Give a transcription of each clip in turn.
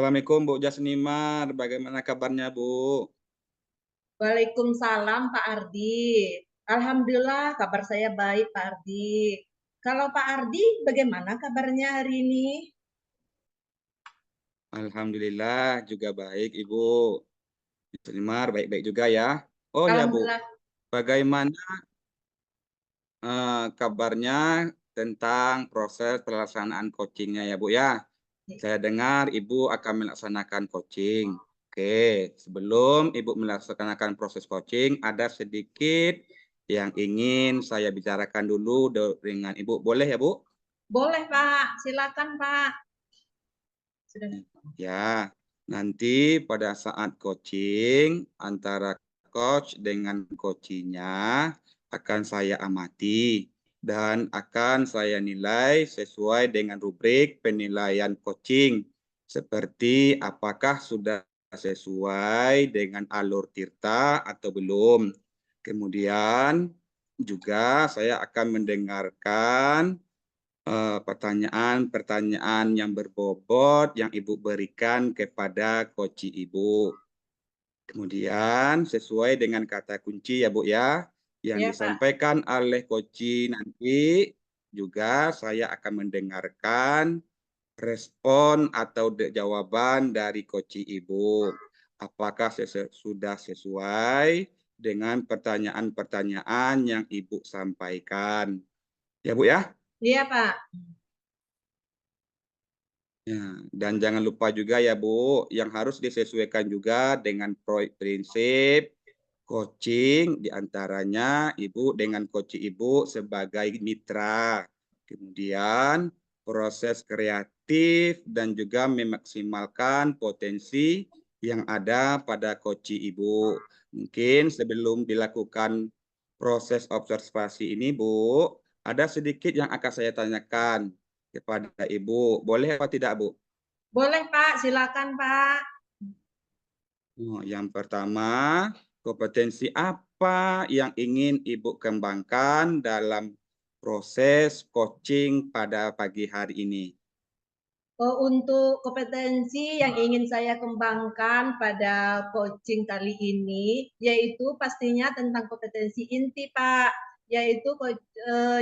Assalamualaikum Bu Jasnimar, bagaimana kabarnya Bu? Waalaikumsalam Pak Ardi. Alhamdulillah kabar saya baik Pak Ardi. Kalau Pak Ardi bagaimana kabarnya hari ini? Alhamdulillah juga baik Ibu. Jasnimar baik-baik juga ya. Oh ya Bu, Alhamdulillah. bagaimana kabarnya tentang proses pelaksanaan coachingnya ya Bu ya? Saya dengar Ibu akan melaksanakan coaching. Oke, sebelum Ibu melaksanakan proses coaching, ada sedikit yang ingin saya bicarakan dulu dengan Ibu. Boleh ya Bu? Boleh Pak, silakan Pak. Sudah. Ya, nanti pada saat coaching antara coach dengan coachingnya akan saya amati dan akan saya nilai sesuai dengan rubrik penilaian coaching seperti apakah sudah sesuai dengan alur Tirta atau belum. Kemudian juga saya akan mendengarkan pertanyaan-pertanyaan yang berbobot yang Ibu berikan kepada coach Ibu. Kemudian sesuai dengan kata kunci ya Bu ya, yang Ya Pak. disampaikan oleh coach nanti juga saya akan mendengarkan respon atau jawaban dari coach Ibu. Apakah sudah sesuai dengan pertanyaan-pertanyaan yang Ibu sampaikan. Ya Bu ya? Iya Pak. Ya, dan jangan lupa juga ya Bu, yang harus disesuaikan juga dengan prinsip coaching diantaranya Ibu dengan coach Ibu sebagai mitra. Kemudian proses kreatif dan juga memaksimalkan potensi yang ada pada coach Ibu. Mungkin sebelum dilakukan proses observasi ini Bu, ada sedikit yang akan saya tanyakan kepada Ibu. Boleh apa tidak, Bu? Boleh Pak, silakan Pak. Yang pertama, kompetensi apa yang ingin Ibu kembangkan dalam proses coaching pada pagi hari ini? Untuk kompetensi yang ingin saya kembangkan pada coaching kali ini, yaitu pastinya tentang kompetensi inti, Pak. Yaitu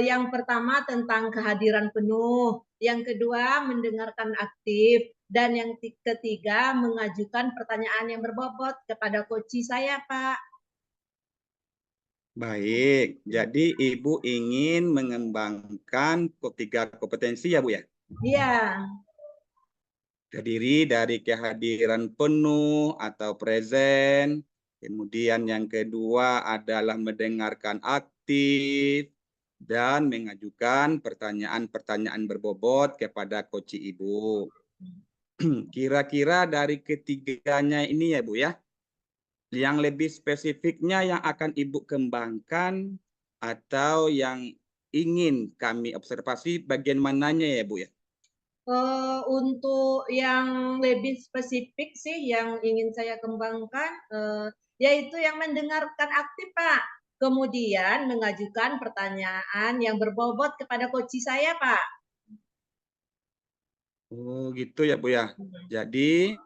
yang pertama tentang kehadiran penuh, yang kedua mendengarkan aktif, dan yang ketiga mengajukan pertanyaan yang berbobot kepada coach saya, Pak. Baik, jadi Ibu ingin mengembangkan ketiga kompetensi ya, Bu ya? Iya, Terdiri dari kehadiran penuh atau present. Kemudian yang kedua adalah mendengarkan aktif dan mengajukan pertanyaan-pertanyaan berbobot kepada coach Ibu. Kira-kira dari ketiganya ini ya Bu ya, yang lebih spesifiknya yang akan Ibu kembangkan atau yang ingin kami observasi bagian mananya ya Bu ya? Untuk yang lebih spesifik sih yang ingin saya kembangkan, yaitu yang mendengarkan aktif, Pak. Kemudian mengajukan pertanyaan yang berbobot kepada coach saya, Pak. Oh gitu ya Bu ya. Jadi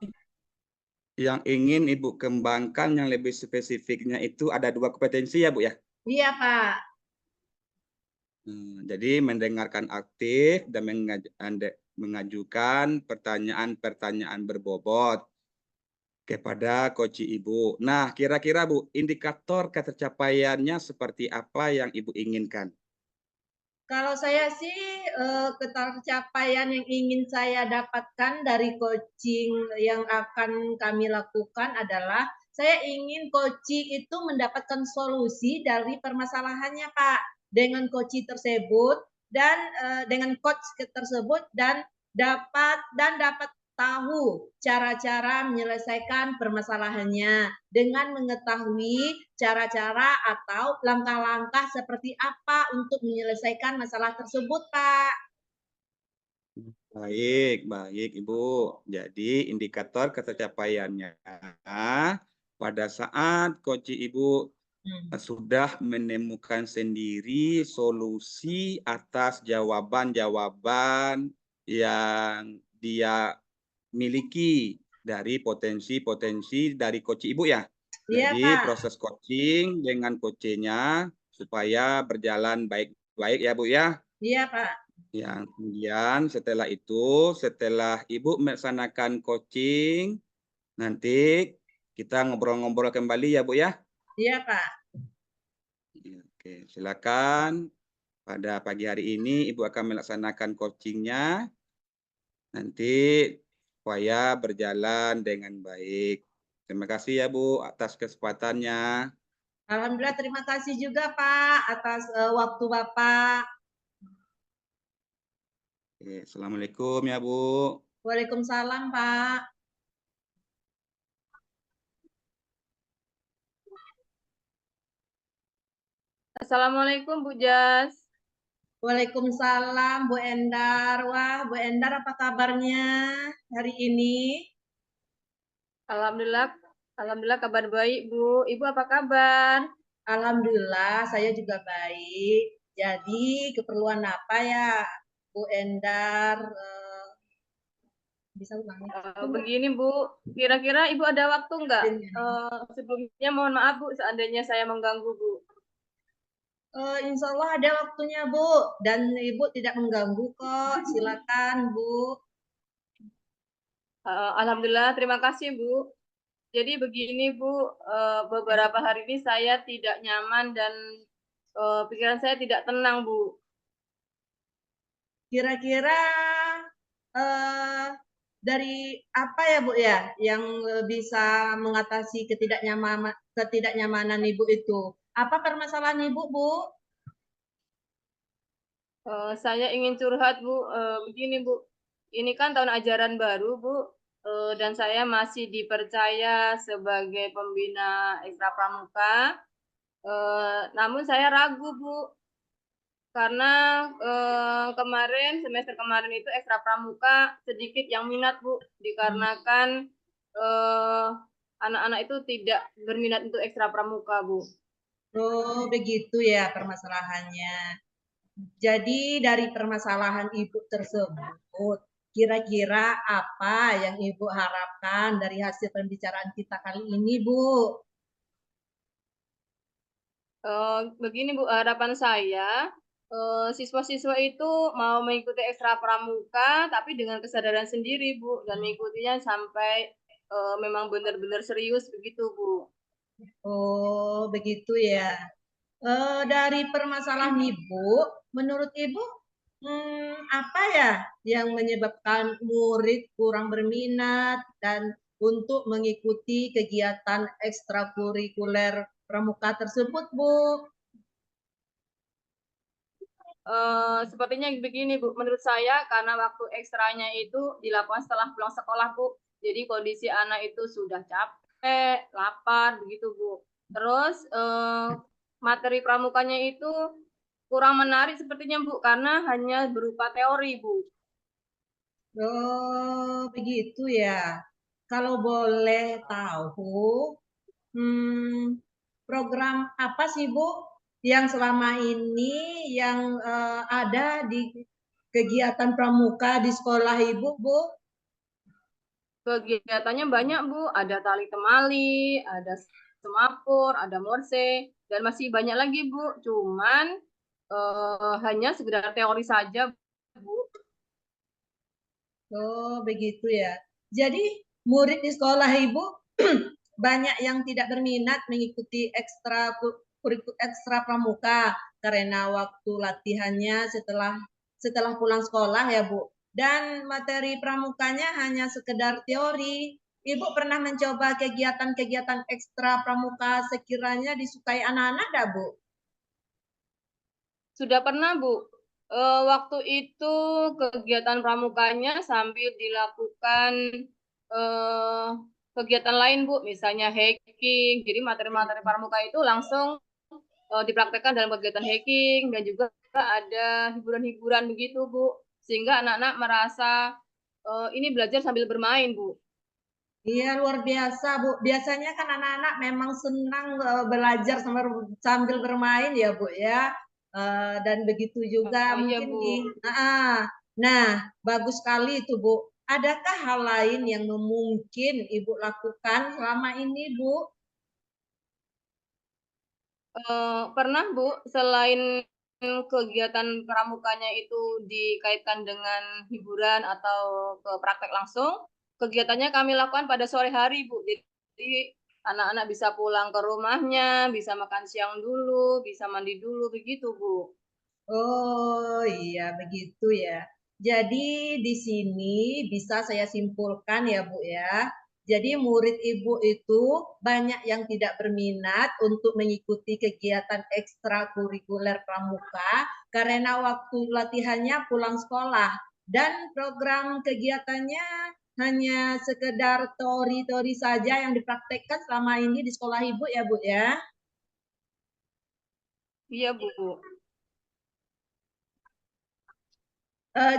yang ingin Ibu kembangkan yang lebih spesifiknya itu ada dua kompetensi ya Bu ya. Iya, Pak. Jadi mendengarkan aktif dan mengajukan pertanyaan-pertanyaan berbobot kepada coach Ibu. Nah, kira-kira Bu, indikator ketercapaiannya seperti apa yang Ibu inginkan? Kalau saya sih, ketercapaian yang ingin saya dapatkan dari coaching yang akan kami lakukan adalah, saya ingin coaching itu mendapatkan solusi dari permasalahannya, Pak, dengan coaching tersebut dan, dengan coach tersebut dan dapat tahu cara-cara menyelesaikan permasalahannya dengan mengetahui cara-cara atau langkah-langkah seperti apa untuk menyelesaikan masalah tersebut, Pak. Baik, baik Ibu. Jadi indikator ketercapaiannya pada saat coach Ibu Hmm. sudah menemukan sendiri solusi atas jawaban-jawaban yang dia miliki dari potensi-potensi dari coach Ibu ya. Iya, Jadi Pak. proses coaching dengan coachnya supaya berjalan baik-baik ya Bu ya. Iya, Pak. Ya, kemudian setelah itu, setelah Ibu melaksanakan coaching, nanti kita ngobrol-ngobrol kembali ya Bu ya. Iya, Pak. Iya, oke, silakan. Pada pagi hari ini Ibu akan melaksanakan coachingnya nanti supaya berjalan dengan baik. Terima kasih ya Bu atas kesempatannya. Alhamdulillah terima kasih juga Pak atas waktu Bapak. Oke, Assalamualaikum ya Bu. Waalaikumsalam Pak. Assalamualaikum Bu Jas. Waalaikumsalam Bu Endar. Wah, Bu Endar apa kabarnya hari ini? Alhamdulillah, alhamdulillah kabar baik Bu. Ibu apa kabar? Alhamdulillah saya juga baik. Jadi keperluan apa ya Bu Endar? Bisa ulangi? Begini Bu, kira-kira Ibu ada waktu nggak? Sebelumnya mohon maaf Bu, seandainya saya mengganggu Bu. Insya Allah ada waktunya Bu, dan Ibu tidak mengganggu kok. Silakan Bu. Alhamdulillah, terima kasih Bu. Jadi begini Bu, beberapa hari ini saya tidak nyaman dan pikiran saya tidak tenang Bu. Kira-kira dari apa ya Bu ya yang bisa mengatasi ketidaknyamanan Ibu itu? Apa permasalahan Ibu, Bu? Saya ingin curhat Bu, begini Bu, ini kan tahun ajaran baru Bu, dan saya masih dipercaya sebagai pembina ekstra pramuka, namun saya ragu Bu, karena semester kemarin itu ekstra pramuka sedikit yang minat Bu, dikarenakan anak-anak itu tidak berminat untuk ekstra pramuka Bu. Oh, begitu ya permasalahannya. Jadi dari permasalahan Ibu tersebut, kira-kira apa yang Ibu harapkan dari hasil pembicaraan kita kali ini, Bu? Begini Bu, harapan saya siswa-siswa itu mau mengikuti ekstra pramuka, tapi dengan kesadaran sendiri Bu, dan mengikutinya sampai memang benar-benar serius begitu Bu. Oh, begitu ya. Dari permasalahan Ibu, menurut Ibu, apa ya yang menyebabkan murid kurang berminat dan untuk mengikuti kegiatan ekstrakurikuler pramuka tersebut, Bu? Sepertinya begini Bu, menurut saya karena waktu ekstranya itu dilakukan setelah pulang sekolah Bu, jadi kondisi anak itu sudah capek, lapar begitu Bu. Terus materi pramukanya itu kurang menarik sepertinya Bu, karena hanya berupa teori Bu. Oh, begitu ya. Kalau boleh tahu, program apa sih Bu yang selama ini yang ada di kegiatan pramuka di sekolah Ibu, Bu? Kegiatannya banyak Bu, ada tali temali, ada semapur, ada morse, dan masih banyak lagi Bu. Cuman hanya sekedar teori saja Bu. Oh, begitu ya. Jadi murid di sekolah Ibu banyak yang tidak berminat mengikuti ekstra pramuka karena waktu latihannya setelah pulang sekolah ya, Bu. Dan materi pramukanya hanya sekedar teori. Ibu pernah mencoba kegiatan-kegiatan ekstra pramuka sekiranya disukai anak-anak, dah, Bu? Sudah pernah Bu. Waktu itu kegiatan pramukanya sambil dilakukan eh, kegiatan lain Bu, misalnya hiking. Jadi materi-materi pramuka itu langsung dipraktekkan dalam kegiatan hiking dan juga ada hiburan-hiburan begitu Bu, sehingga anak-anak merasa ini belajar sambil bermain Bu. Iya, luar biasa, Bu. Biasanya kan anak-anak memang senang belajar sambil bermain ya, Bu ya. Dan begitu juga Iya mungkin Bu. nah, bagus sekali itu, Bu. adakah hal lain yang mungkin Ibu lakukan selama ini, Bu? Pernah Bu, selain kegiatan pramukanya itu dikaitkan dengan hiburan atau ke praktek langsung, kegiatannya kami lakukan pada sore hari Bu. Jadi anak-anak bisa pulang ke rumahnya, bisa makan siang dulu, bisa mandi dulu, begitu Bu. Oh iya begitu ya. Jadi di sini bisa saya simpulkan ya Bu ya. Jadi murid Ibu itu banyak yang tidak berminat untuk mengikuti kegiatan ekstrakurikuler pramuka karena waktu latihannya pulang sekolah dan program kegiatannya hanya sekedar teori-teori saja yang dipraktekkan selama ini di sekolah Ibu ya Bu ya. Iya Bu.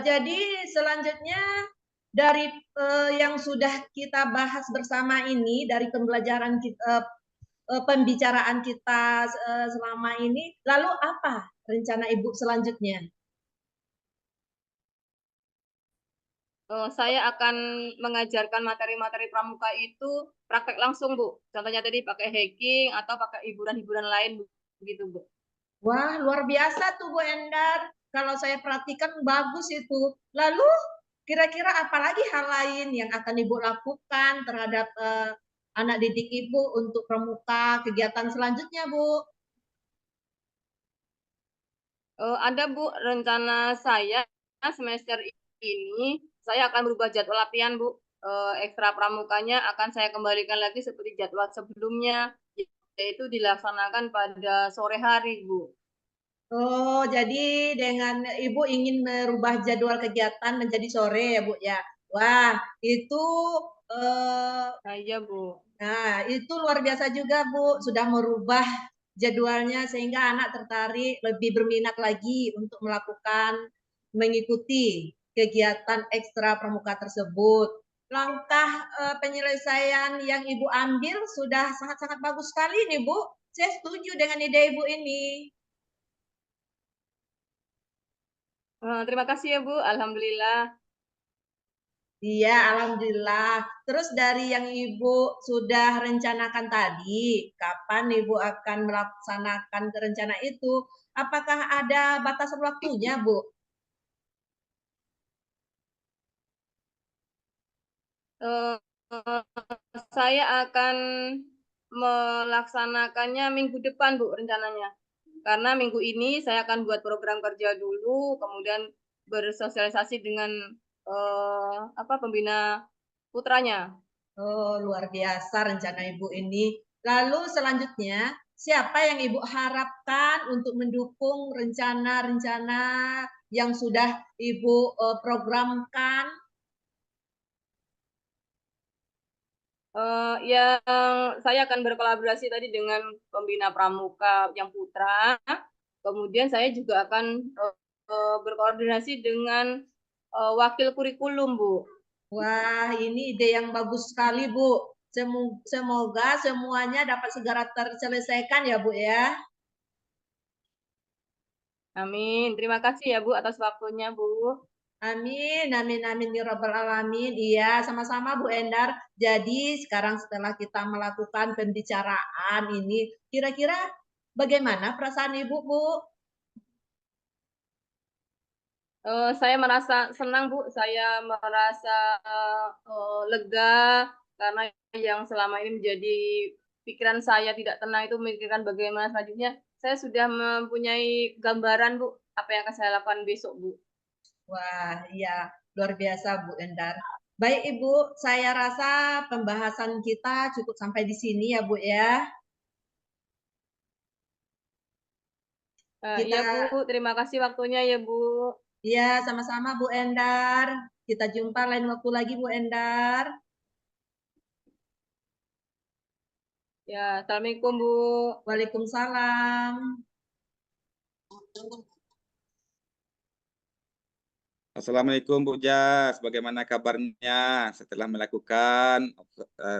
Jadi selanjutnya dari yang sudah kita bahas bersama ini dari pembelajaran kita, pembicaraan kita selama ini, lalu apa rencana Ibu selanjutnya? Saya akan mengajarkan materi-materi pramuka itu praktek langsung Bu. Contohnya tadi pakai hacking atau pakai hiburan-hiburan lain begitu Bu. Wah, luar biasa tuh Bu Endar. Kalau saya perhatikan bagus itu. Lalu kira-kira apa lagi hal lain yang akan Ibu lakukan terhadap anak didik Ibu untuk pramuka kegiatan selanjutnya, Bu? Ada Bu, rencana saya semester ini saya akan berubah jadwal latihan Bu. Ekstra pramukanya akan saya kembalikan lagi seperti jadwal sebelumnya, yaitu dilaksanakan pada sore hari Bu. Oh, jadi dengan Ibu ingin merubah jadwal kegiatan menjadi sore ya, Bu ya. Wah, itu eh, Iya Bu. nah, itu luar biasa juga, Bu. Sudah merubah jadwalnya sehingga anak tertarik, lebih berminat lagi untuk mengikuti kegiatan ekstra pramuka tersebut. Langkah penyelesaian yang Ibu ambil sudah sangat-sangat bagus sekali nih, Bu. Saya setuju dengan ide Ibu ini. Terima kasih ya Bu, Alhamdulillah. Iya, alhamdulillah. Terus dari yang Ibu sudah rencanakan tadi, kapan Ibu akan melaksanakan rencana itu? Apakah ada batasan waktunya, Bu? Eh, saya akan melaksanakannya minggu depan Bu rencananya. Karena minggu ini saya akan buat program kerja dulu, kemudian bersosialisasi dengan pembina putranya. Oh, luar biasa rencana Ibu ini. Lalu selanjutnya, siapa yang Ibu harapkan untuk mendukung rencana-rencana yang sudah Ibu programkan? Yang saya akan berkolaborasi tadi dengan pembina pramuka yang putra. Kemudian saya juga akan berkoordinasi dengan wakil kurikulum, Bu. Wah, ini ide yang bagus sekali, Bu. Semoga semuanya dapat segera terselesaikan ya, Bu ya. Amin. Terima kasih ya, Bu, atas waktunya, Bu. Amin, amin, amin, ya Rabbal Alamin. Iya, sama-sama Bu Endar. Jadi sekarang setelah kita melakukan pembicaraan ini, kira-kira bagaimana perasaan Ibu, Bu? Saya merasa senang, Bu. Saya merasa lega karena yang selama ini menjadi pikiran saya tidak tenang itu memikirkan bagaimana selanjutnya. Saya sudah mempunyai gambaran, Bu, apa yang akan saya lakukan besok, Bu. Wah, iya, luar biasa Bu Endar. Baik Ibu, saya rasa pembahasan kita cukup sampai di sini ya Bu ya. Iya, Bu. Kita Terima kasih waktunya ya, Bu. ya sama-sama Bu Endar. Kita jumpa lain waktu lagi Bu Endar. Ya, Assalamualaikum, Bu. Waalaikumsalam. Assalamualaikum Bu Jas, bagaimana kabarnya setelah melakukan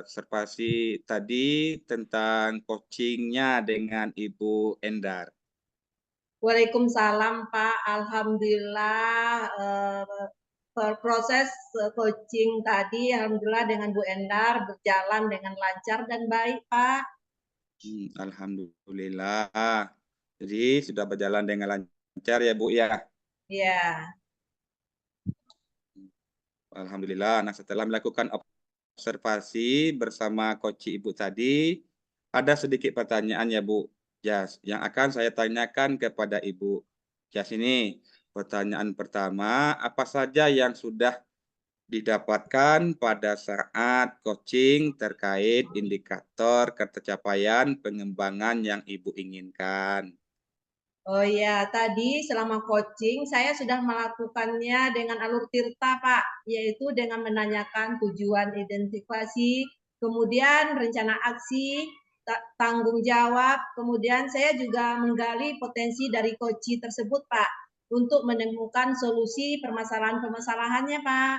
observasi tadi tentang coachingnya dengan Ibu Endar? Waalaikumsalam Pak. Alhamdulillah proses coaching tadi alhamdulillah dengan Bu Endar berjalan dengan lancar dan baik, Pak. Alhamdulillah. Jadi sudah berjalan dengan lancar ya Bu ya. Ya. Alhamdulillah. Nah, setelah melakukan observasi bersama coach Ibu tadi, ada sedikit pertanyaan ya Bu Jas, yang akan saya tanyakan kepada Ibu Jas ini. Pertanyaan pertama, apa saja yang sudah didapatkan pada saat coaching terkait indikator tercapaian pengembangan yang Ibu inginkan? Oh ya, tadi selama coaching saya sudah melakukannya dengan alur tirta, Pak, yaitu dengan menanyakan tujuan identifikasi, kemudian rencana aksi, tanggung jawab, kemudian saya juga menggali potensi dari coaching tersebut, Pak, untuk menemukan solusi permasalahan-permasalahannya, Pak.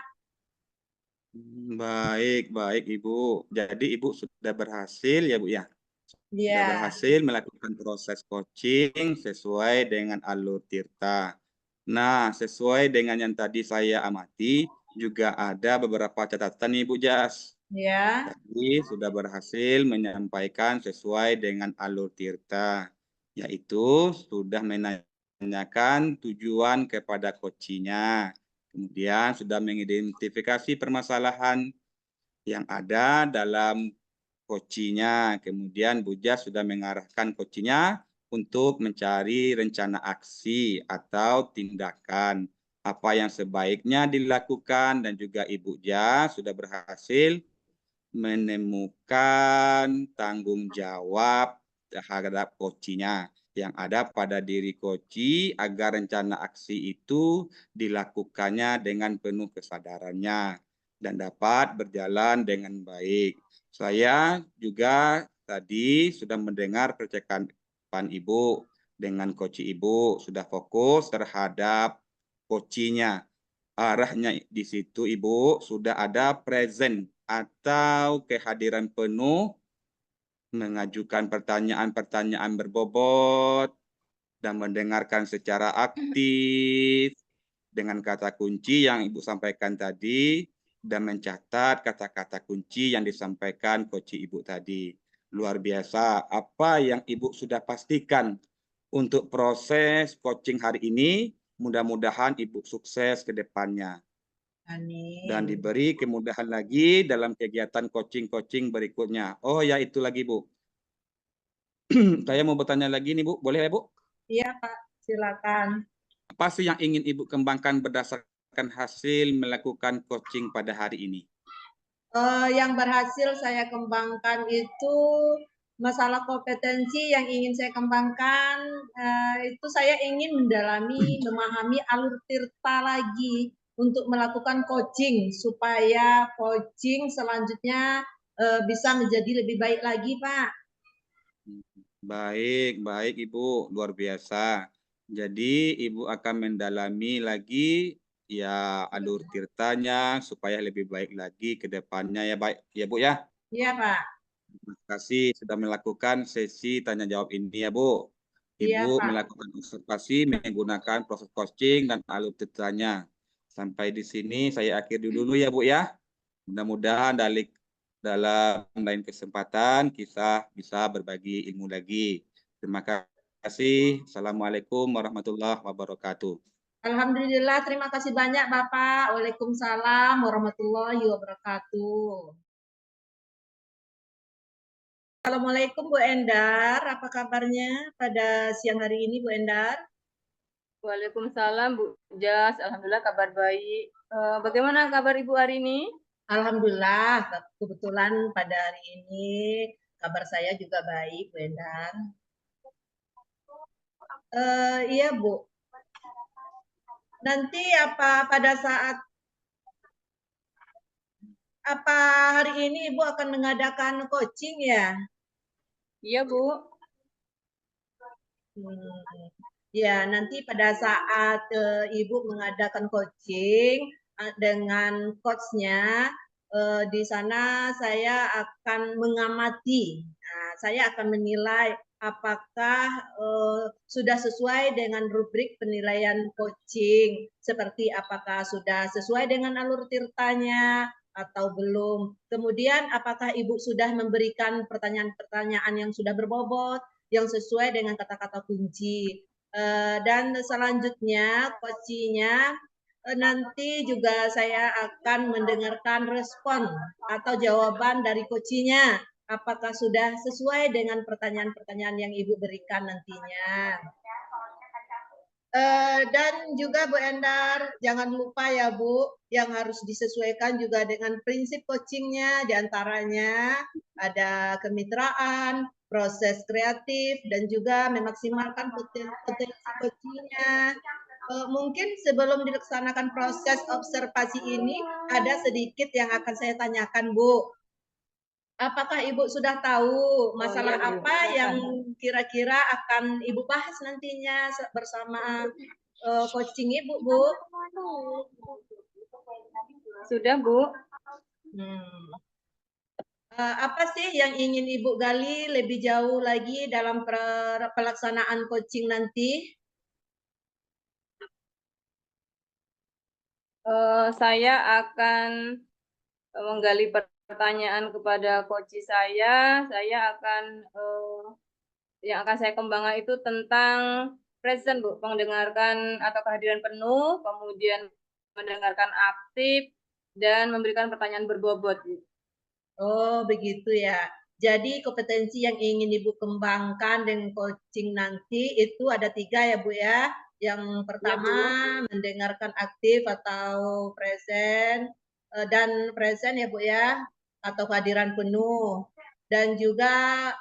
Baik, baik Ibu. Jadi Ibu sudah berhasil ya Bu ya? Sudah Ya, berhasil melakukan proses coaching sesuai dengan alur tirta. Nah, sesuai dengan yang tadi saya amati, juga ada beberapa catatan nih Bu Jas. ya, Jadi sudah berhasil menyampaikan sesuai dengan alur tirta, yaitu sudah menanyakan tujuan kepada coachingnya. Kemudian sudah mengidentifikasi permasalahan yang ada dalam coachingnya. Kemudian Bu Jas sudah mengarahkan coachingnya untuk mencari rencana aksi atau tindakan apa yang sebaiknya dilakukan, dan juga Ibu Jas sudah berhasil menemukan tanggung jawab terhadap coachingnya yang ada pada diri coach agar rencana aksi itu dilakukannya dengan penuh kesadarannya dan dapat berjalan dengan baik. Saya juga tadi sudah mendengar percakapan Ibu dengan coach Ibu, sudah fokus terhadap coachingnya. Arahnya di situ Ibu sudah ada present atau kehadiran penuh, mengajukan pertanyaan-pertanyaan berbobot, dan mendengarkan secara aktif dengan kata kunci yang Ibu sampaikan tadi, dan mencatat kata-kata kunci yang disampaikan coach Ibu tadi. Luar biasa. Apa yang Ibu sudah pastikan untuk proses coaching hari ini, mudah-mudahan Ibu sukses ke depannya dan amin. diberi kemudahan lagi dalam kegiatan coaching-coaching berikutnya. Oh ya, itu lagi Bu. Saya mau bertanya lagi nih Bu, boleh ya Bu? Iya, Pak, silakan. Apa sih yang ingin Ibu kembangkan berdasarkan hasil melakukan coaching pada hari ini? Yang berhasil saya kembangkan itu masalah kompetensi yang ingin saya kembangkan, itu saya ingin mendalami, memahami alur tirta lagi untuk melakukan coaching supaya coaching selanjutnya bisa menjadi lebih baik lagi, Pak. Baik, baik Ibu, luar biasa. Jadi Ibu akan mendalami lagi ya alur tirtanya supaya lebih baik lagi ke depannya ya, baik ya Bu ya. Iya, Pak. Terima kasih sudah melakukan sesi tanya jawab ini ya Bu. Iya, Ibu Pak. melakukan observasi menggunakan proses coaching dan alur tirtanya. Sampai di sini saya akhiri dulu ya Bu ya. Mudah-mudahan dalam lain kesempatan kita bisa berbagi ilmu lagi. Terima kasih. Assalamualaikum warahmatullahi wabarakatuh. Alhamdulillah, terima kasih banyak Bapak. Waalaikumsalam warahmatullahi wabarakatuh. Assalamualaikum Bu Endar, apa kabarnya pada siang hari ini Bu Endar? Waalaikumsalam Bu Jas, alhamdulillah kabar baik. Bagaimana kabar Ibu hari ini? Alhamdulillah, kebetulan pada hari ini kabar saya juga baik Bu Endar. Iya Bu, nanti pada saat hari ini Ibu akan mengadakan coaching ya? Iya Bu. Ya, nanti pada saat Ibu mengadakan coaching dengan coachnya, di sana saya akan mengamati. Nah, saya akan menilai apakah sudah sesuai dengan rubrik penilaian coaching, seperti apakah sudah sesuai dengan alur tirtanya atau belum. Kemudian apakah Ibu sudah memberikan pertanyaan-pertanyaan yang sudah berbobot, yang sesuai dengan kata-kata kunci. Dan selanjutnya coachingnya nanti juga saya akan mendengarkan respon atau jawaban dari coachingnya. Apakah sudah sesuai dengan pertanyaan-pertanyaan yang Ibu berikan nantinya. Dan juga Bu Endar, jangan lupa ya Bu, yang harus disesuaikan juga dengan prinsip coachingnya, diantaranya ada kemitraan, proses kreatif, dan juga memaksimalkan potensi coachingnya. Mungkin sebelum dilaksanakan proses observasi ini, ada sedikit yang akan saya tanyakan Bu. Apakah Ibu sudah tahu masalah apa yang kira-kira akan Ibu bahas nantinya bersama coaching Ibu, Bu? Sudah, Bu. Apa sih yang ingin Ibu gali lebih jauh lagi dalam pelaksanaan coaching nanti? Saya akan menggali pertanyaan kepada coach saya. Saya akan yang akan saya kembangkan itu tentang present, Bu, mendengarkan atau kehadiran penuh, kemudian mendengarkan aktif dan memberikan pertanyaan berbobot, Bu. Oh, begitu ya. Jadi kompetensi yang ingin Ibu kembangkan dengan coaching nanti itu ada 3 ya Bu ya. Yang pertama ya, mendengarkan aktif atau present dan present ya Bu ya, atau kehadiran penuh. Dan juga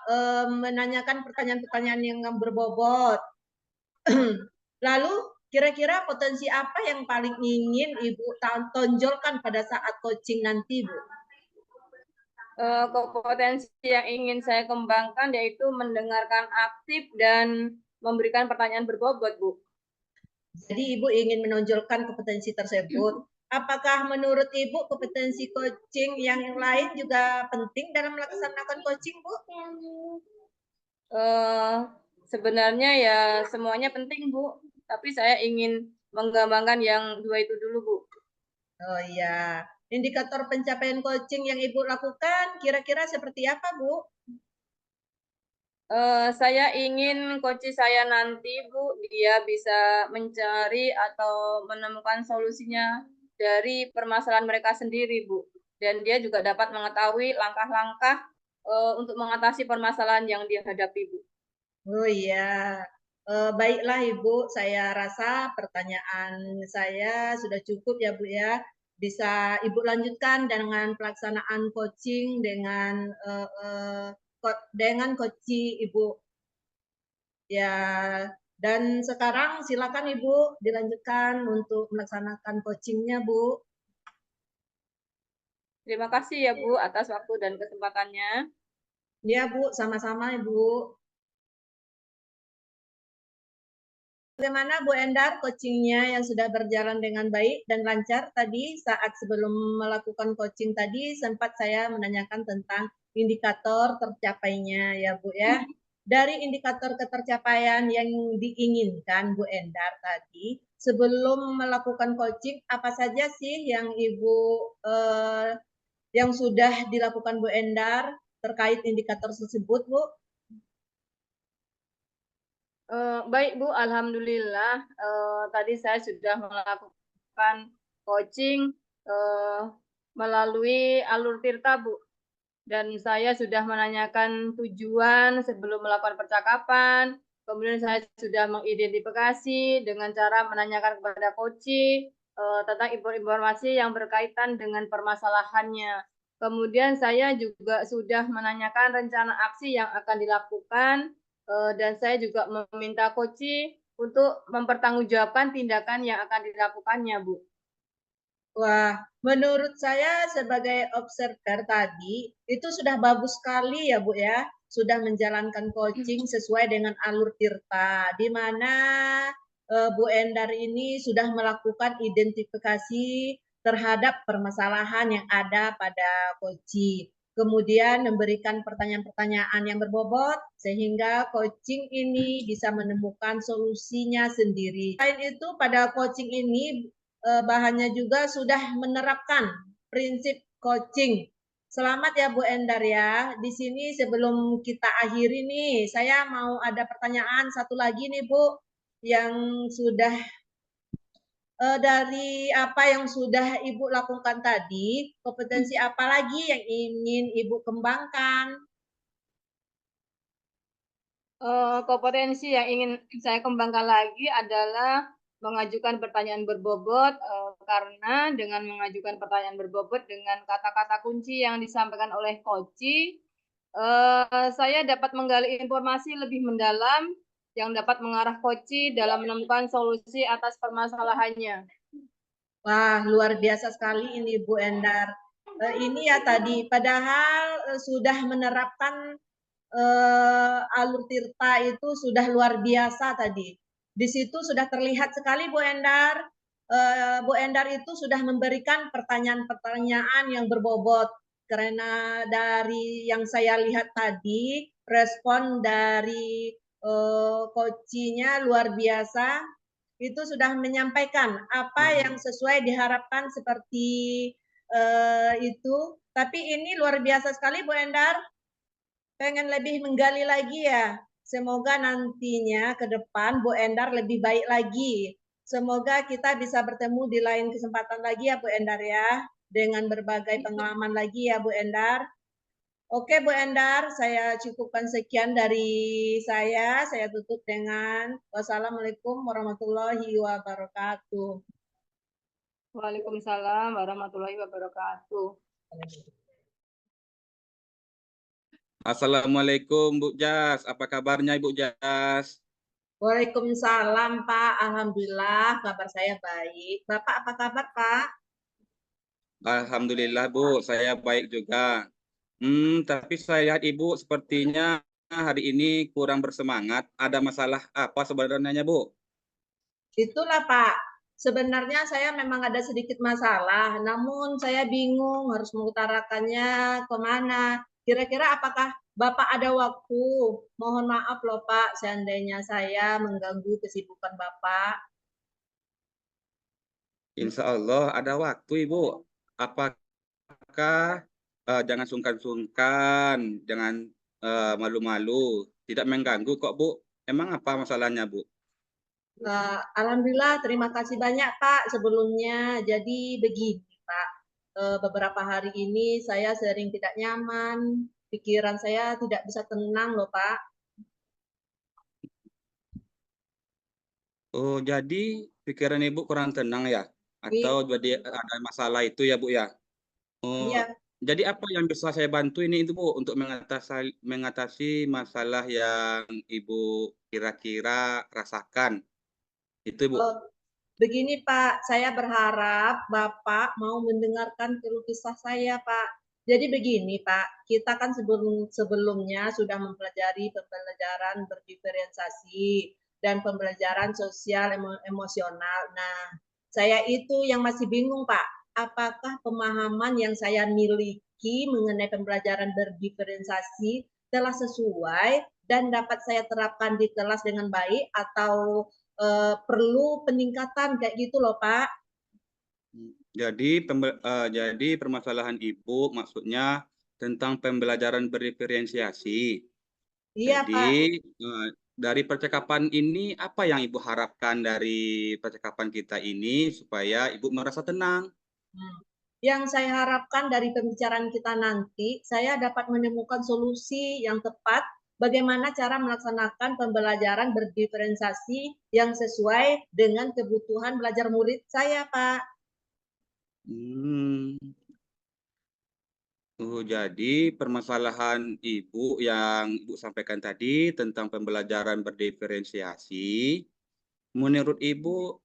menanyakan pertanyaan-pertanyaan yang berbobot. Lalu kira-kira potensi apa yang paling ingin Ibu tonjolkan pada saat coaching nanti Bu? Kompetensi yang ingin saya kembangkan yaitu mendengarkan aktif dan memberikan pertanyaan berbobot, Bu. Jadi Ibu ingin menonjolkan kompetensi tersebut. Apakah menurut Ibu kompetensi coaching yang lain juga penting dalam melaksanakan coaching, Bu? Sebenarnya ya semuanya penting, Bu. Tapi saya ingin mengembangkan yang 2 itu dulu, Bu. Oh iya. Indikator pencapaian coaching yang Ibu lakukan kira-kira seperti apa, Bu? Saya ingin coach saya nanti, Bu, dia bisa mencari atau menemukan solusinya dari permasalahan mereka sendiri, Bu. Dan dia juga dapat mengetahui langkah-langkah untuk mengatasi permasalahan yang dia hadapi, Bu. Oh iya. Baiklah Ibu, saya rasa pertanyaan saya sudah cukup ya Bu ya. Bisa Ibu lanjutkan dengan pelaksanaan coaching dengan coaching Ibu. Ya, dan sekarang silakan Ibu dilanjutkan untuk melaksanakan coachingnya Bu. Terima kasih ya Bu atas waktu dan kesempatannya. Ya Bu, sama-sama Ibu. Bagaimana Bu Endar coachingnya yang sudah berjalan dengan baik dan lancar tadi saat sebelum melakukan coaching tadi sempat saya menanyakan tentang indikator tercapainya ya Bu ya. Dari indikator ketercapaian yang diinginkan Bu Endar tadi sebelum melakukan coaching apa saja sih yang Ibu yang sudah dilakukan Bu Endar terkait indikator tersebut Bu? Baik Bu, alhamdulillah tadi saya sudah melakukan coaching melalui alur tirta Bu, dan saya sudah menanyakan tujuan sebelum melakukan percakapan. Kemudian saya sudah mengidentifikasi dengan cara menanyakan kepada coach tentang informasi yang berkaitan dengan permasalahannya. Kemudian saya juga sudah menanyakan rencana aksi yang akan dilakukan, dan saya juga meminta coach untuk mempertanggungjawabkan tindakan yang akan dilakukannya, Bu. Wah, menurut saya sebagai observer tadi, itu sudah bagus sekali ya Bu ya, sudah menjalankan coaching sesuai dengan alur tirta, di mana Bu Endar ini sudah melakukan identifikasi terhadap permasalahan yang ada pada coaching. kemudian memberikan pertanyaan-pertanyaan yang berbobot sehingga coaching ini bisa menemukan solusinya sendiri. Selain itu, pada coaching ini bahannya juga sudah menerapkan prinsip coaching. Selamat ya Bu Endar ya. Di sini sebelum kita akhiri nih, saya mau ada pertanyaan satu lagi nih Bu, yang sudah dari apa yang sudah Ibu lakukan tadi, kompetensi apa lagi yang ingin Ibu kembangkan? Kompetensi yang ingin saya kembangkan lagi adalah mengajukan pertanyaan berbobot, karena dengan mengajukan pertanyaan berbobot dengan kata-kata kunci yang disampaikan oleh coach, saya dapat menggali informasi lebih mendalam yang dapat mengarah coach dalam menemukan solusi atas permasalahannya. Wah, luar biasa sekali ini Bu Endar. Ini ya tadi, padahal sudah menerapkan alur Tirta itu sudah luar biasa tadi. Di situ sudah terlihat sekali Bu Endar. Bu Endar itu sudah memberikan pertanyaan-pertanyaan yang berbobot. Karena dari yang saya lihat tadi, respon dari coachnya luar biasa. Itu sudah menyampaikan apa yang sesuai diharapkan seperti itu. Tapi ini luar biasa sekali Bu Endar. Pengen lebih menggali lagi ya. Semoga nantinya ke depan Bu Endar lebih baik lagi. Semoga kita bisa bertemu di lain kesempatan lagi ya Bu Endar ya. Dengan berbagai pengalaman lagi ya Bu Endar. Oke Bu Endar, saya cukupkan sekian dari saya. Saya tutup dengan wassalamualaikum warahmatullahi wabarakatuh. Waalaikumsalam warahmatullahi wabarakatuh. Assalamualaikum Bu Jas, apa kabarnya Ibu Jas? Waalaikumsalam Pak, alhamdulillah kabar saya baik. Bapak apa kabar Pak? Alhamdulillah Bu, saya baik juga. Tapi saya lihat Ibu sepertinya hari ini kurang bersemangat. Ada masalah apa sebenarnya Bu? Itulah Pak, sebenarnya saya memang ada sedikit masalah, namun saya bingung harus mengutarakannya kemana. Kira-kira apakah Bapak ada waktu? Mohon maaf loh Pak, seandainya saya mengganggu kesibukan Bapak. Insya Allah ada waktu Ibu. Apakah jangan sungkan-sungkan, jangan malu-malu, tidak mengganggu kok Bu. Emang apa masalahnya Bu? Alhamdulillah, terima kasih banyak Pak sebelumnya. Jadi begini Pak, beberapa hari ini saya sering tidak nyaman, pikiran saya tidak bisa tenang loh Pak. Oh, jadi pikiran Ibu kurang tenang ya? Atau jadi ada masalah itu ya Bu ya? Oh, Iya, jadi apa yang bisa saya bantu ini itu Bu untuk mengatasi masalah yang Ibu kira-kira rasakan? Itu Bu. oh, begini Pak, saya berharap Bapak mau mendengarkan keluh kesah saya Pak. Jadi begini Pak, kita kan sebelumnya sudah mempelajari pembelajaran berdiferensiasi dan pembelajaran sosial emosional. Nah, saya itu yang masih bingung Pak, apakah pemahaman yang saya miliki mengenai pembelajaran berdiferensiasi telah sesuai dan dapat saya terapkan di kelas dengan baik atau perlu peningkatan kayak gitu loh Pak. Jadi permasalahan Ibu maksudnya tentang pembelajaran berdiferensiasi. Iya Jadi Pak. dari percakapan ini apa yang Ibu harapkan dari percakapan kita ini supaya Ibu merasa tenang? Hmm. Yang saya harapkan dari pembicaraan kita nanti, saya dapat menemukan solusi yang tepat bagaimana cara melaksanakan pembelajaran berdiferensiasi yang sesuai dengan kebutuhan belajar murid saya, Pak. Hmm. Jadi permasalahan Ibu yang Ibu sampaikan tadi tentang pembelajaran berdiferensiasi, menurut Ibu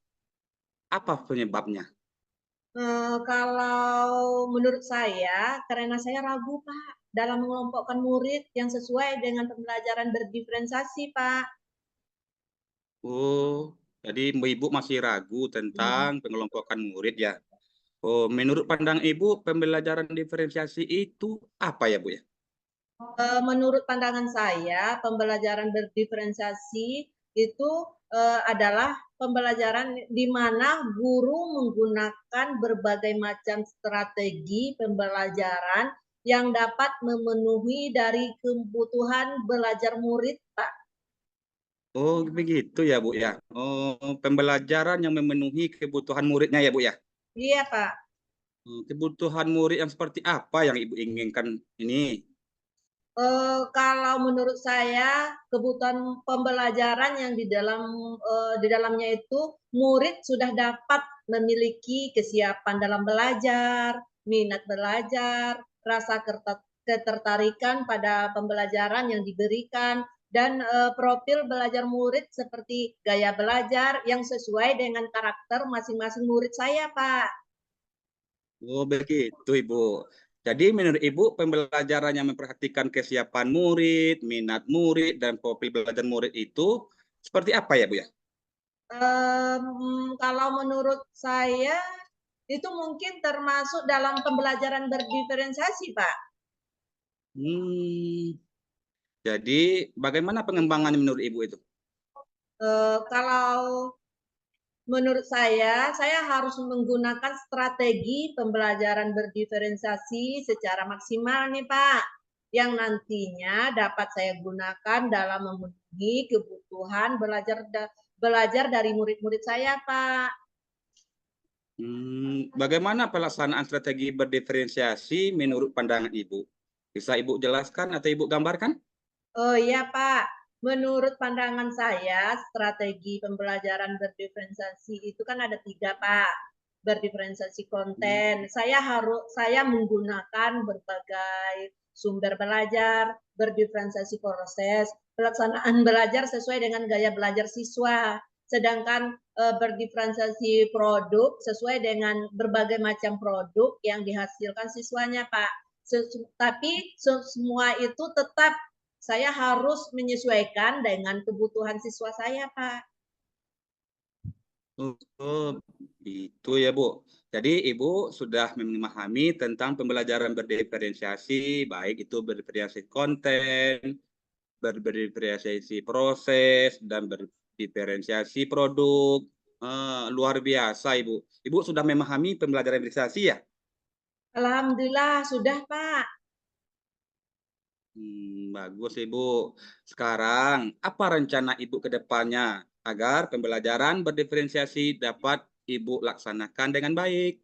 apa penyebabnya? Kalau menurut saya, karena saya ragu, Pak, dalam mengelompokkan murid yang sesuai dengan pembelajaran berdiferensiasi, Pak. Oh, jadi Ibu masih ragu tentang pengelompokan murid ya? Oh, menurut pandang Ibu, pembelajaran diferensiasi itu apa ya, Bu ya? Menurut pandangan saya, pembelajaran berdiferensiasi itu adalah pembelajaran di mana guru menggunakan berbagai macam strategi pembelajaran yang dapat memenuhi dari kebutuhan belajar murid, Pak. Oh, begitu ya, Bu ya. Oh, pembelajaran yang memenuhi kebutuhan muridnya ya, Bu ya. Iya, Pak. Kebutuhan murid yang seperti apa yang Ibu inginkan ini? Kalau menurut saya kebutuhan pembelajaran yang di dalamnya itu murid sudah dapat memiliki kesiapan dalam belajar, minat belajar, rasa ketertarikan pada pembelajaran yang diberikan, dan profil belajar murid seperti gaya belajar yang sesuai dengan karakter masing-masing murid saya, Pak. Oh, begitu, Ibu. Jadi menurut Ibu, pembelajaran yang memperhatikan kesiapan murid, minat murid, dan profil belajar murid itu seperti apa ya, Bu ya? Kalau menurut saya itu mungkin termasuk dalam pembelajaran berdiferensiasi, Pak. Hmm, jadi bagaimana pengembangannya menurut Ibu itu? Kalau menurut saya harus menggunakan strategi pembelajaran berdiferensiasi secara maksimal nih, Pak, yang nantinya dapat saya gunakan dalam memenuhi kebutuhan belajar dari murid-murid saya, Pak. Bagaimana pelaksanaan strategi berdiferensiasi menurut pandangan Ibu? Bisa Ibu jelaskan atau Ibu gambarkan? Oh iya, Pak. Menurut pandangan saya, strategi pembelajaran berdiferensiasi itu kan ada 3, Pak. Berdiferensiasi konten. Saya menggunakan berbagai sumber belajar, berdiferensiasi proses, pelaksanaan belajar sesuai dengan gaya belajar siswa. Sedangkan berdiferensiasi produk sesuai dengan berbagai macam produk yang dihasilkan siswanya, Pak. Tapi semua itu tetap saya harus menyesuaikan dengan kebutuhan siswa saya, Pak. Oh, itu ya, Bu. Jadi Ibu sudah memahami tentang pembelajaran berdiferensiasi, baik itu berdiferensiasi konten, berdiferensiasi proses, dan berdiferensiasi produk. Luar biasa, Ibu. Ibu sudah memahami pembelajaran diferensiasi ya? Alhamdulillah sudah, Pak. Bagus, Ibu. Sekarang, apa rencana Ibu ke depannya agar pembelajaran berdiferensiasi dapat Ibu laksanakan dengan baik?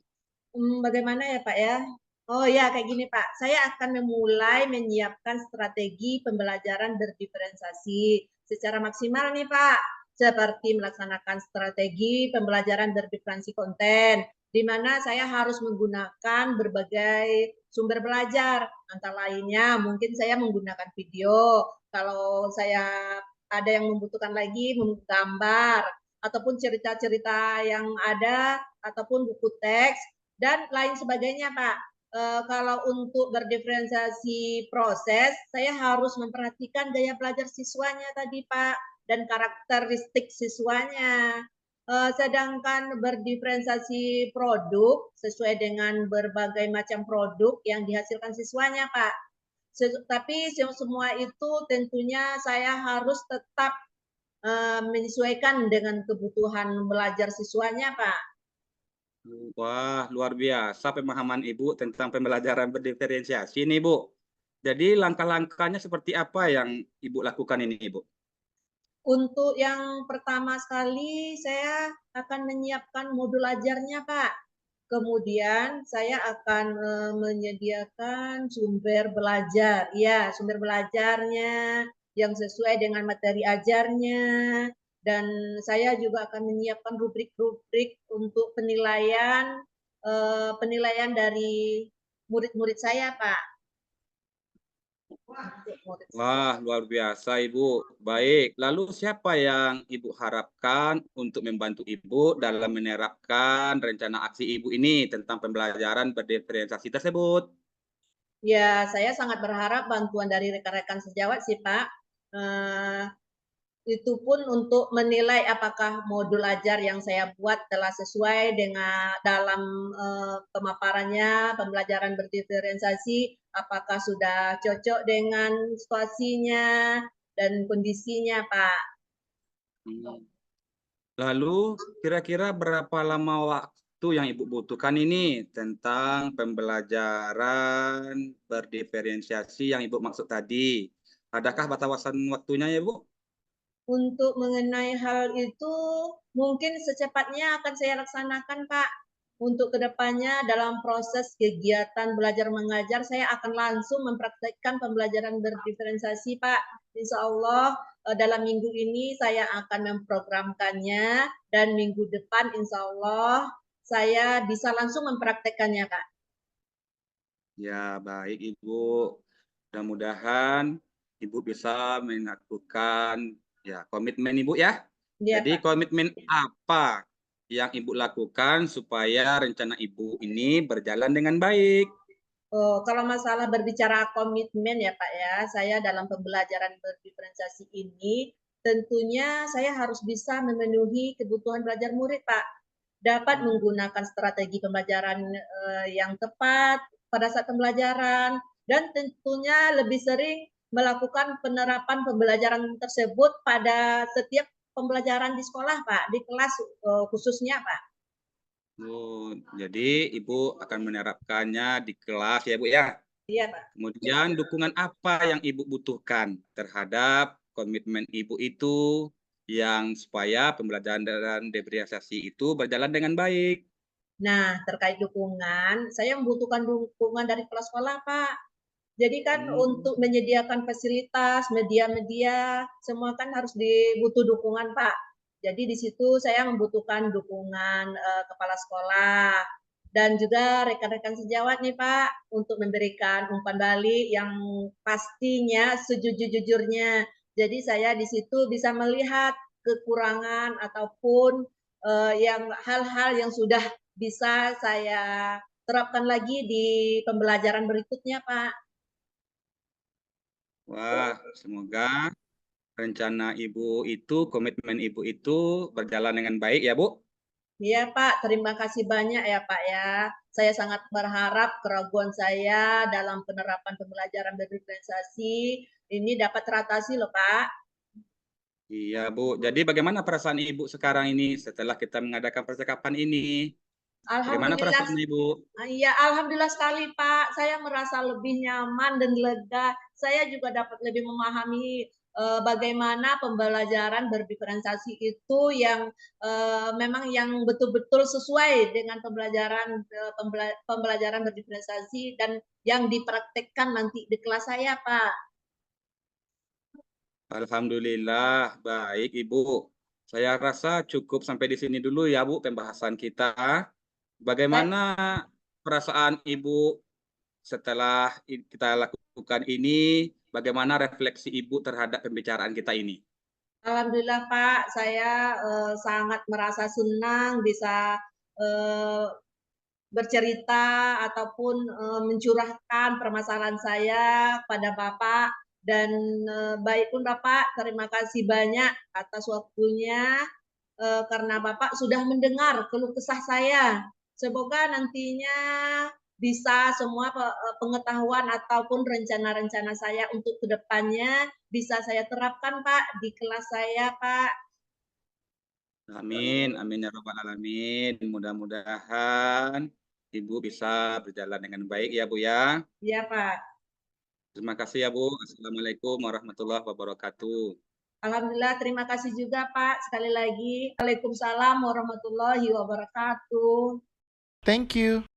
Bagaimana ya, Pak ya? Oh ya, kayak gini, Pak. Saya akan memulai menyiapkan strategi pembelajaran berdiferensiasi secara maksimal nih, Pak. Seperti melaksanakan strategi pembelajaran berdiferensiasi konten, di mana saya harus menggunakan berbagai sumber belajar. Antara lainnya, mungkin saya menggunakan video. Kalau saya ada yang membutuhkan lagi, gambar, ataupun cerita-cerita yang ada, ataupun buku teks, dan lain sebagainya, Pak. Kalau untuk berdiferensiasi proses, saya harus memperhatikan gaya belajar siswanya tadi, Pak, dan karakteristik siswanya. Sedangkan berdiferensiasi produk sesuai dengan berbagai macam produk yang dihasilkan siswanya, Pak. Tapi semua itu tentunya saya harus tetap menyesuaikan dengan kebutuhan belajar siswanya, Pak. Wah, luar biasa pemahaman Ibu tentang pembelajaran berdiferensiasi ini, Bu. Jadi langkah-langkahnya seperti apa yang Ibu lakukan ini, Ibu? Untuk yang pertama sekali, saya akan menyiapkan modul ajarnya, Pak. Kemudian saya akan menyediakan sumber belajar, ya, sumber belajarnya yang sesuai dengan materi ajarnya. Dan saya juga akan menyiapkan rubrik-rubrik untuk penilaian dari murid-murid saya, Pak. Wah, luar biasa, Ibu. Baik, lalu siapa yang Ibu harapkan untuk membantu Ibu dalam menerapkan rencana aksi Ibu ini tentang pembelajaran berdiferensiasi tersebut? Ya, saya sangat berharap bantuan dari rekan-rekan sejawat sih, Pak. Itu pun untuk menilai apakah modul ajar yang saya buat telah sesuai dengan dalam pemaparannya, pembelajaran berdiferensiasi, apakah sudah cocok dengan situasinya dan kondisinya, Pak. Lalu kira-kira berapa lama waktu yang Ibu butuhkan ini tentang pembelajaran berdiferensiasi yang Ibu maksud tadi? Adakah batasan waktunya ya, Bu? Untuk mengenai hal itu, mungkin secepatnya akan saya laksanakan, Pak. Untuk kedepannya dalam proses kegiatan belajar mengajar, saya akan langsung mempraktekkan pembelajaran berdiferensiasi, Pak. Insya Allah dalam minggu ini saya akan memprogramkannya, dan minggu depan insya Allah saya bisa langsung mempraktekkannya, Pak. Ya, baik Ibu. Mudah-mudahan Ibu bisa melakukan ya komitmen Ibu ya. Ya, Jadi Pak. komitmen apa yang Ibu lakukan supaya rencana Ibu ini berjalan dengan baik? Oh, kalau masalah berbicara komitmen ya Pak ya, saya dalam pembelajaran berdiferensiasi ini tentunya saya harus bisa memenuhi kebutuhan belajar murid Pak. Dapat menggunakan strategi pembelajaran yang tepat pada saat pembelajaran, dan tentunya lebih sering melakukan penerapan pembelajaran tersebut pada setiap pembelajaran di sekolah Pak, di kelas khususnya Pak. Oh, jadi Ibu akan menerapkannya di kelas ya Bu ya. Iya Pak. Kemudian dukungan apa yang Ibu butuhkan terhadap komitmen Ibu itu yang supaya pembelajaran dan diferensiasi itu berjalan dengan baik? Nah, terkait dukungan, saya membutuhkan dukungan dari kepala sekolah, Pak. Jadi kan untuk menyediakan fasilitas, media-media, semua kan harus dibutuh dukungan, Pak. Jadi di situ saya membutuhkan dukungan kepala sekolah dan juga rekan-rekan sejawat nih, Pak, untuk memberikan umpan balik yang pastinya sejujur-jujurnya. Jadi saya di situ bisa melihat kekurangan ataupun yang hal-hal yang sudah bisa saya terapkan lagi di pembelajaran berikutnya, Pak. Wah, semoga rencana Ibu itu, komitmen Ibu itu berjalan dengan baik ya, Bu. Iya, Pak. Terima kasih banyak ya, Pak ya. Saya sangat berharap keraguan saya dalam penerapan pembelajaran berdiferensiasi ini dapat teratasi loh, Pak. Iya, Bu. Jadi bagaimana perasaan Ibu sekarang ini setelah kita mengadakan percakapan ini? Bagaimana Alhamdulillah. perasaan Ibu? Iya, alhamdulillah sekali, Pak. Saya merasa lebih nyaman dan lega. Saya juga dapat lebih memahami bagaimana pembelajaran berdiferensiasi itu yang memang yang betul-betul sesuai dengan pembelajaran berdiferensiasi dan yang dipraktekkan nanti di kelas saya, Pak. Alhamdulillah, baik Ibu. Saya rasa cukup sampai di sini dulu ya, Bu, pembahasan kita. Bagaimana perasaan Ibu setelah kita lakukan ini? Bagaimana refleksi Ibu terhadap pembicaraan kita ini? Alhamdulillah Pak, saya sangat merasa senang bisa eh, bercerita ataupun mencurahkan permasalahan saya pada Bapak, dan baik pun Bapak, terima kasih banyak atas waktunya karena Bapak sudah mendengar keluh kesah saya. Semoga nantinya bisa semua pengetahuan ataupun rencana-rencana saya untuk kedepannya bisa saya terapkan Pak di kelas saya Pak. Amin, amin ya rabbal alamin. Mudah-mudahan Ibu bisa berjalan dengan baik ya, Bu ya. Iya Pak. Terima kasih ya, Bu. Assalamualaikum warahmatullahi wabarakatuh. Alhamdulillah, terima kasih juga Pak. Sekali lagi, Waalaikumsalam warahmatullahi wabarakatuh. Thank you.